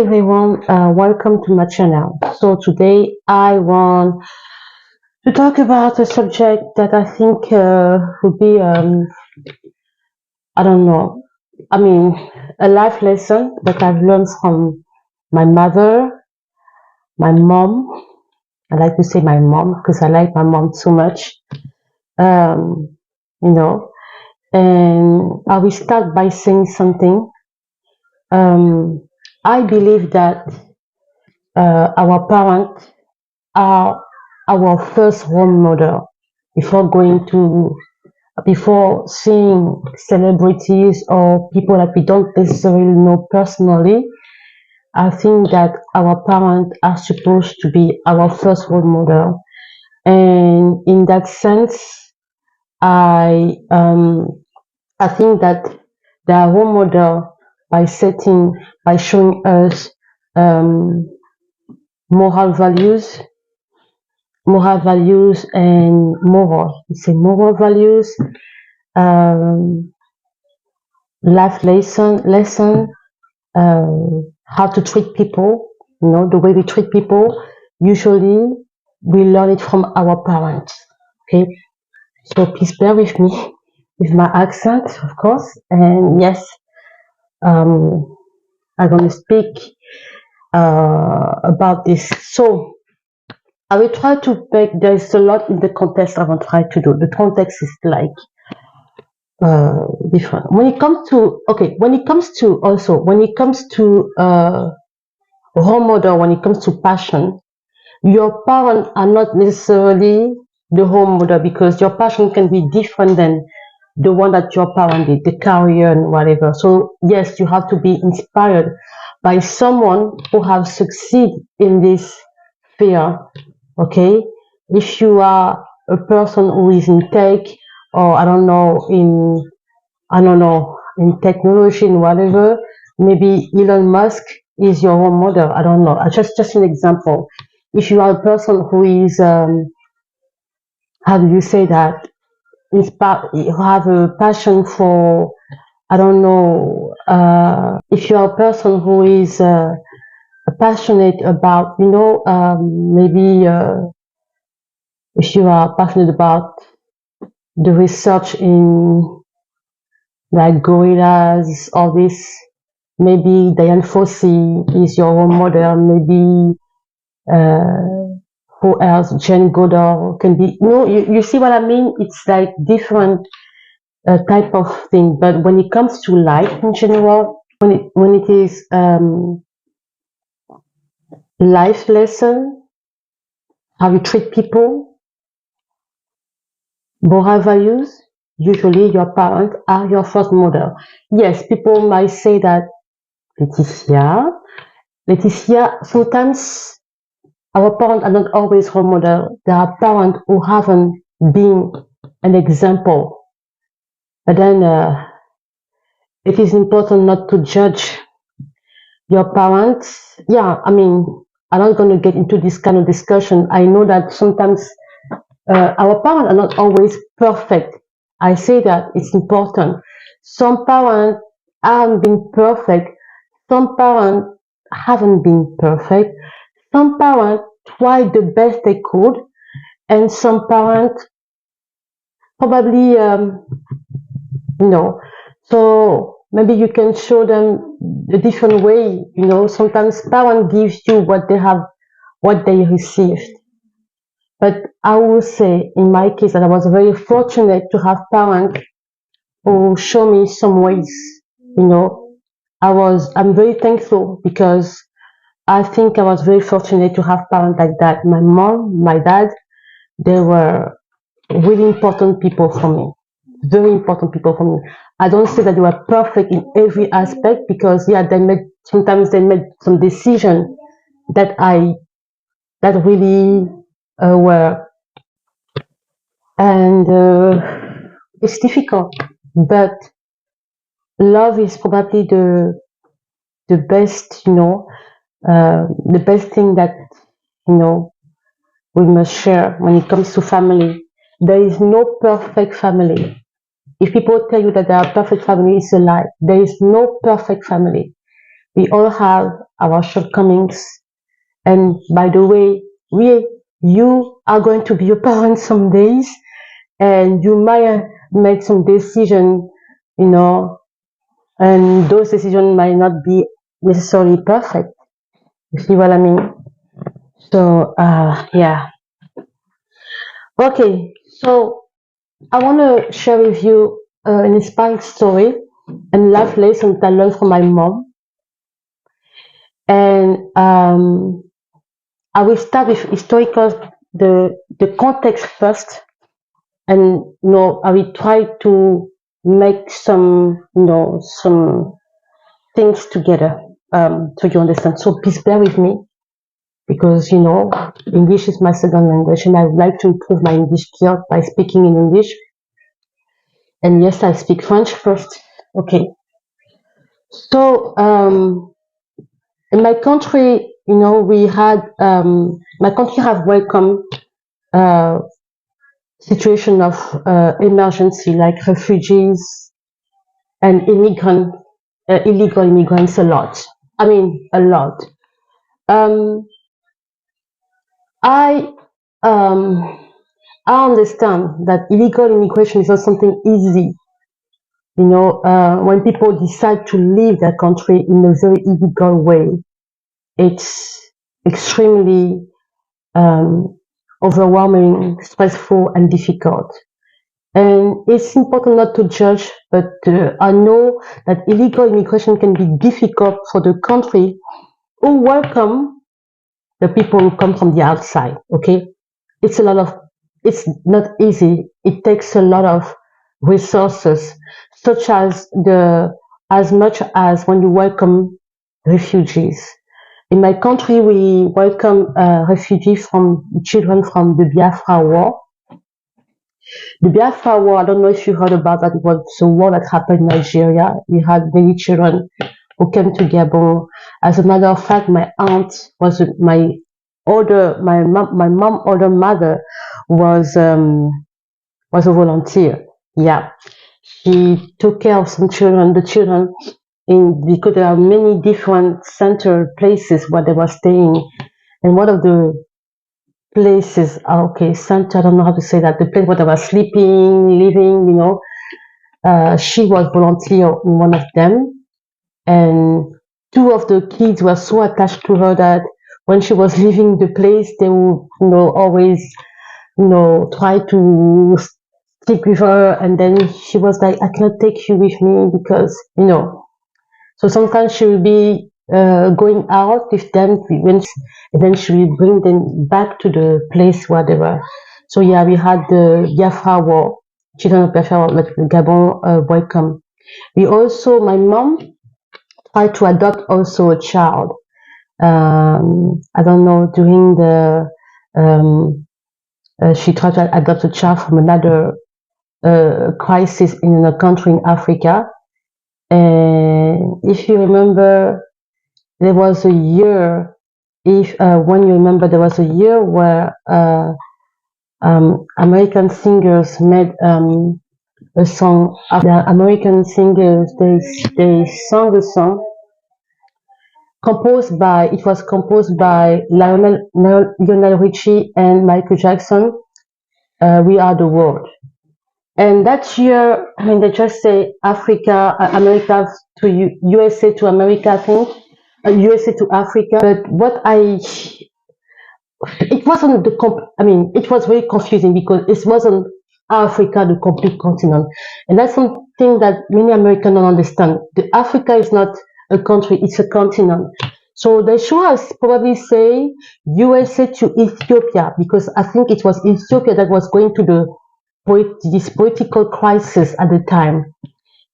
everyone, welcome to my channel. So today I want to talk about a subject that I think would be, I don't know, I mean, a life lesson that I've learned from my mother, my mom. I like to say my mom because I like my mom so much, um, you know. And I will start by saying something. Um, I believe that our parents are our first role model before going to before seeing celebrities or people that we don't necessarily know personally. I think that our parents are supposed to be our first role model, and in that sense, I um, I think that they are role model by setting by showing us um, moral values and moral. It's a moral values, um, life lesson, how to treat people. You know, the way we treat people. Usually, we learn it from our parents. Okay, so please bear with me with my accent, of course. And yes, um, I'm going to speak about this. So I will try to make. There's a lot in the context I will try to do. The context is like different when it comes to when it comes to role model, when it comes to passion, your parents are not necessarily the role model because your passion can be different than the one that your parent did, the career and whatever. So yes, you have to be inspired by someone who have succeeded in this field. Okay, if you are a person who is in tech, or I don't know, in technology and whatever, maybe Elon Musk is your role model. I don't know. Just an example. If you are a person who is, how do you say that, you have a passion for, I don't know, if you are a person who is passionate about, maybe if you are passionate about the research in like gorillas, all this. Maybe Diane Fossey is your role model. Maybe who else? Jane Goodall can be. No, you see what I mean? It's like different type of thing. But when it comes to life in general, when it is life lesson, how you treat people, moral values, usually your parents are your first model. Yes, people might say that Leticia, sometimes our parents are not always role model. There are parents who haven't been an example. But then it is important not to judge your parents. Yeah, I mean, I'm not going to get into this kind of discussion. I know that sometimes our parents are not always perfect. I say that it's important. Some parents haven't been perfect. Some parents haven't been perfect. Some parents tried the best they could, and some parents probably, so maybe you can show them a different way. Sometimes parents gives you what they have, what they received. But I will say, in my case, that I was very fortunate to have parents who show me some ways. You know, I'm very thankful because I think I was very fortunate to have parents like that. My mom, my dad, they were really important people for me. Very important people for me. I don't say that they were perfect in every aspect because yeah, sometimes they made some decision that that really were, and it's difficult. But love is probably the best, the best thing that you know we must share when it comes to family. There is no perfect family. If people tell you that there are perfect family, it's a lie. There is no perfect family. We all have our shortcomings. And by the way, you are going to be a parent some days, and you might make some decision, you know, and those decisions might not be necessarily perfect. You see what I mean? So, yeah. Okay, so I want to share with you an inspiring story and life lesson that I learned from my mom. And I will start with historical, the context first, and I will try to make some some things together, so you understand. So please bear with me, because English is my second language, and I would like to improve my English skills by speaking in English. And yes, I speak French first. Okay. So in my country, we had my country have welcomed uh, situation of emergency, like refugees and illegal immigrants a lot. I mean, a lot. Um, I um, I understand that illegal immigration is not something easy. When people decide to leave their country in a very illegal way, it's extremely um, overwhelming, stressful, and difficult. And it's important not to judge, but I know that illegal immigration can be difficult for the country who welcome the people who come from the outside. Okay, it's not easy. It takes a lot of resources, such as as much as when you welcome refugees. In my country, we welcome refugees from children from the Biafra War. The Biafra War, I don't know if you heard about that. It was a war that happened in Nigeria. We had many children who came to Gabon. As a matter of fact, my aunt was my mom older mother was a volunteer. Yeah, she took care of some children. The children because there are many different center places where they were staying, and one of the places, okay, center, I don't know how to say that, the place where they were sleeping, living, she was volunteer in one of them, and two of the kids were so attached to her that when she was leaving the place, they would, always, try to stick with her, and then she was like, I cannot take you with me because, so sometimes she will be going out with them and then she will bring them back to the place where they were. So yeah, we had the Biafra War, children of Biafra War, like Gabon welcome. My mom tried to adopt also a child. I don't know, during she tried to adopt a child from another crisis in a country in Africa. And if you remember, there was a year, if when you remember, there was a year where American singers made a song. The American singers they sung a song it was composed by Lionel Richie and Michael Jackson. We Are the World. And that year, I mean, they just say Africa, America to USA to America, I think, USA to Africa. But it wasn't I mean, it was very confusing because it wasn't Africa, the complete continent. And that's something that many Americans don't understand. Africa is not a country, it's a continent. So they should have probably say USA to Ethiopia, because I think it was Ethiopia that was going to this political crisis at the time.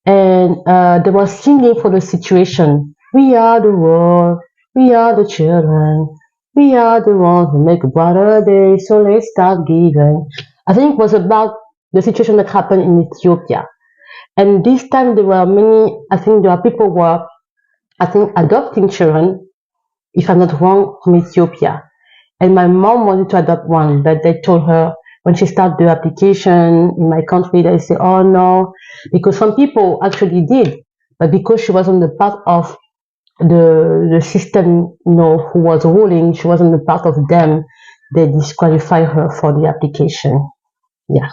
And they were singing for the situation. We are the world, we are the children, we are the ones who make a brighter day, so let's start giving. I think it was about the situation that happened in Ethiopia. And this time there were there were people who were, adopting children, if I'm not wrong, from Ethiopia. And my mom wanted to adopt one, but they told her when she started the application in my country, they say, oh no, because some people actually did, but because she wasn't the part of the system, who was ruling, she wasn't a part of them. They disqualify her for the application. Yeah,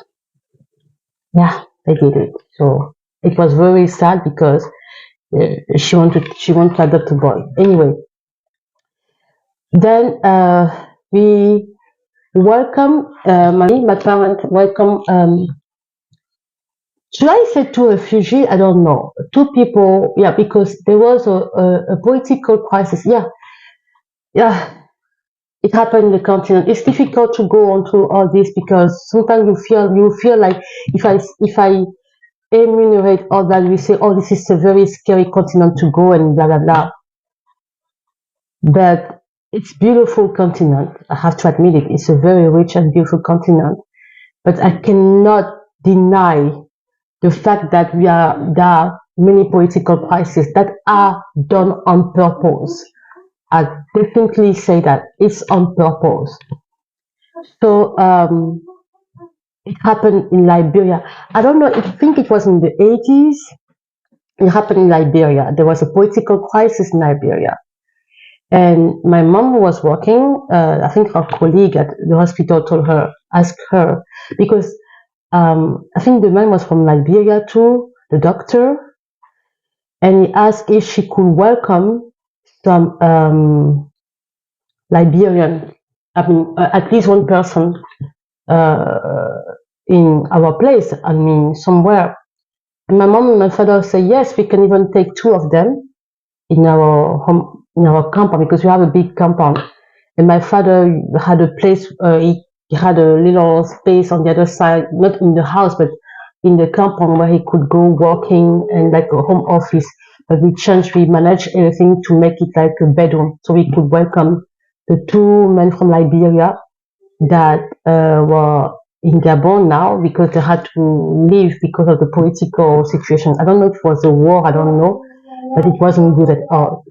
yeah, they did it. So it was very sad because she wanted to adopt a boy. Anyway, then we welcome my parents welcome. Should I say two refugees? I don't know. Two people, yeah, because there was a political crisis. Yeah, yeah, it happened in the continent. It's difficult to go on through all this because sometimes you feel like if I enumerate all that, we say, oh, this is a very scary continent to go and blah blah blah. But it's beautiful continent. I have to admit it. It's a very rich and beautiful continent. But I cannot deny the fact that there are many political crises that are done on purpose. I definitely say that it's on purpose. So it happened in Liberia. I don't know. I think it was in the 80s. It happened in Liberia. There was a political crisis in Liberia, and my mom was working. I think her colleague at the hospital asked her, because I think the man was from Liberia too, the doctor, and he asked if she could welcome some Liberian, I mean, at least one person uh, in our place, I mean, somewhere. And my mom and my father said, yes, we can even take two of them in our home, in our compound, because we have a big compound. And my father had a place, he had a little space on the other side, not in the house, but in the compound where he could go walking and like a home office. But we managed everything to make it like a bedroom, so we could welcome the two men from Liberia that were in Gabon now because they had to leave because of the political situation. I don't know if it was a war, I don't know, but it wasn't good at all.